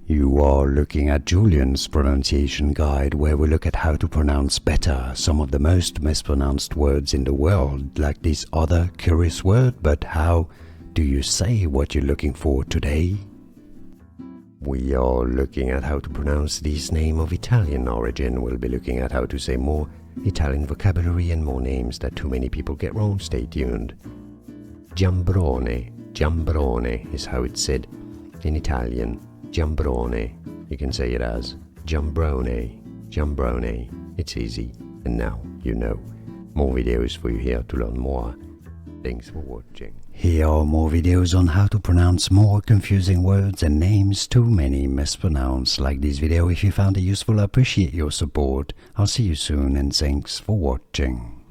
You are looking at Julian's pronunciation guide, where we look at how to pronounce better some of the most mispronounced words in the world, like this other curious word. But how do you say what you're looking for today? We are looking at how to pronounce this name of Italian origin. We'll be looking at how to say more Italian vocabulary and more names that too many people get wrong. Stay tuned. Giambrone. Giambrone is how it's said in Italian. Giambrone. You can say it as Giambrone. Giambrone. It's easy. And now you know. More videos for you here to learn more. Thanks for watching. Here are more videos on how to pronounce more confusing words and names too many mispronounced. Like this video if you found it useful. I appreciate your support. I'll see you soon and thanks for watching.